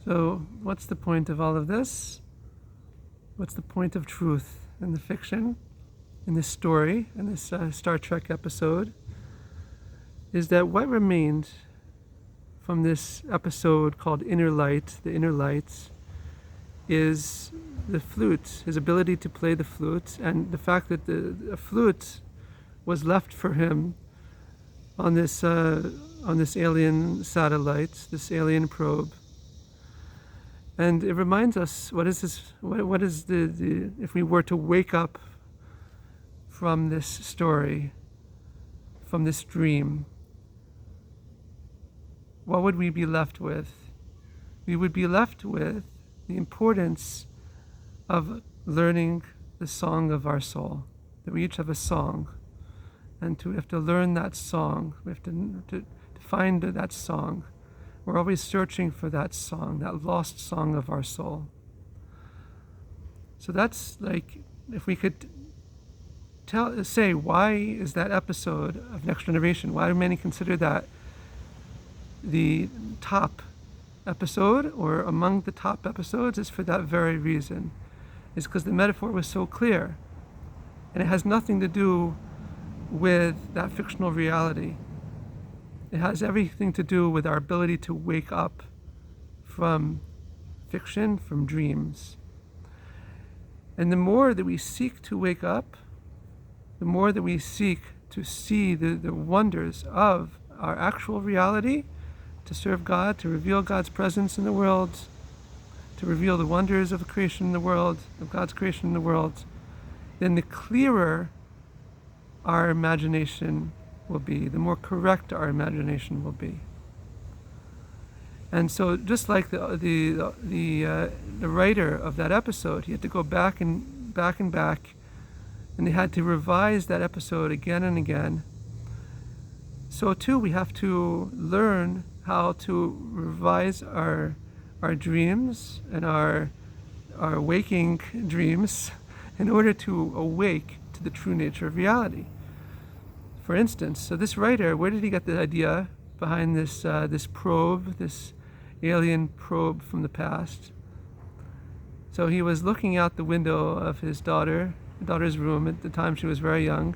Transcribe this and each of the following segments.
So what's the point of all of this? What's the point of truth in the fiction, in this story, in this Star Trek episode? Is that what remained from this episode called Inner Light, the Inner Lights, is the flute, his ability to play the flute, and the fact that the flute was left for him on this alien satellite, this alien probe. And it reminds us, what is the if we were to wake up from this story, from this dream, what would we be left with? We would be left with the importance of learning the song of our soul. That we each have a song, and we have to learn that song. We have to find that song. We're always searching for that song, that lost song of our soul. So that's like, if we could say, why is that episode of Next Generation, why do many consider that the top episode, or among the top episodes, is for that very reason. Is because the metaphor was so clear, and it has nothing to do with that fictional reality. It has everything to do with our ability to wake up from fiction, from dreams. And the more that we seek to wake up, the more that we seek to see the wonders of our actual reality, to serve God, to reveal God's presence in the world, to reveal the wonders of creation in the world, of God's creation in the world, then the clearer our imagination will be, the more correct our imagination will be. And so, just like the writer of that episode, he had to go back and back, and he had to revise that episode again and again. So too, we have to learn how to revise our dreams and our waking dreams in order to awake to the true nature of reality. For instance, so this writer, where did he get the idea behind this probe, this alien probe from the past? So he was looking out the window of his daughter's room at the time she was very young,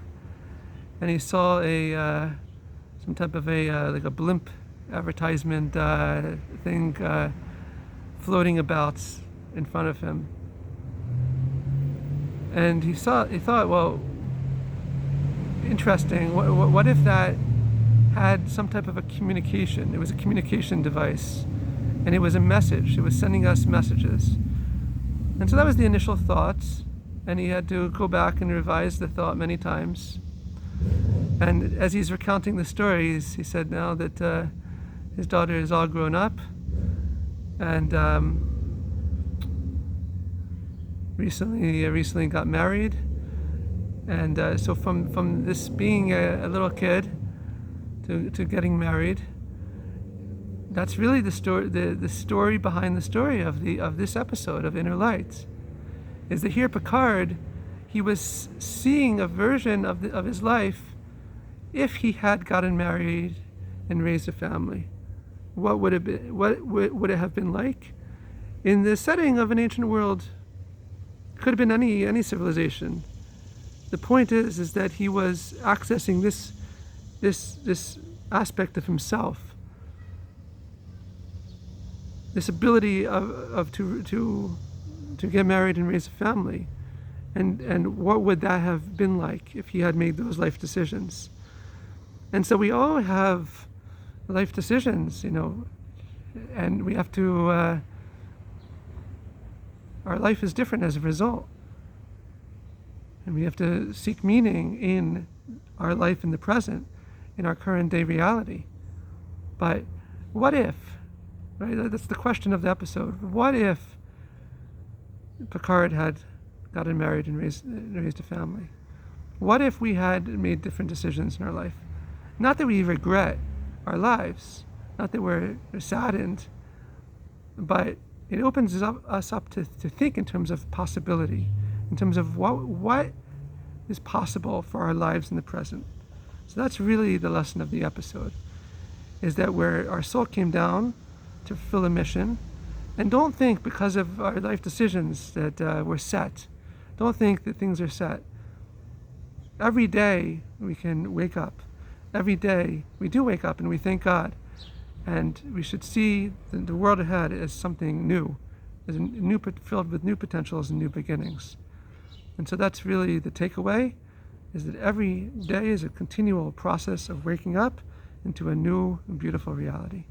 and he saw some type of like a blimp advertisement thing floating about in front of him. And he thought, well, interesting, what if that had some type of a communication? It was a communication device, and it was a message. It was sending us messages. And so that was the initial thought, and he had to go back and revise the thought many times. And as he's recounting the stories, he said now that his daughter is all grown up, and recently got married. And so from this being a little kid to getting married, that's really the story behind the story of this episode of Inner Light. Is that here Picard, he was seeing a version of his life if he had gotten married and raised a family. What would it have been like in the setting of an ancient world? Could have been any civilization. The point is that he was accessing this aspect of himself, this ability to get married and raise a family, and what would that have been like if he had made those life decisions? And so we all have life decisions, and we have to. Our life is different as a result. And we have to seek meaning in our life in the present, in our current day reality. But what if, right? That's the question of the episode. What if Picard had gotten married and raised a family? What if we had made different decisions in our life? Not that we regret our lives, not that we're saddened, but it opens us up to think in terms of possibility, in terms of what is possible for our lives in the present. So that's really the lesson of the episode, is that where our soul came down to fulfill a mission, And don't think because of our life decisions that we're set. Don't think that things are set. Every day we can wake up. Every day we do wake up and we thank God. And we should see the world ahead as something new, as filled with new potentials and new beginnings. And so that's really the takeaway, is that every day is a continual process of waking up into a new and beautiful reality.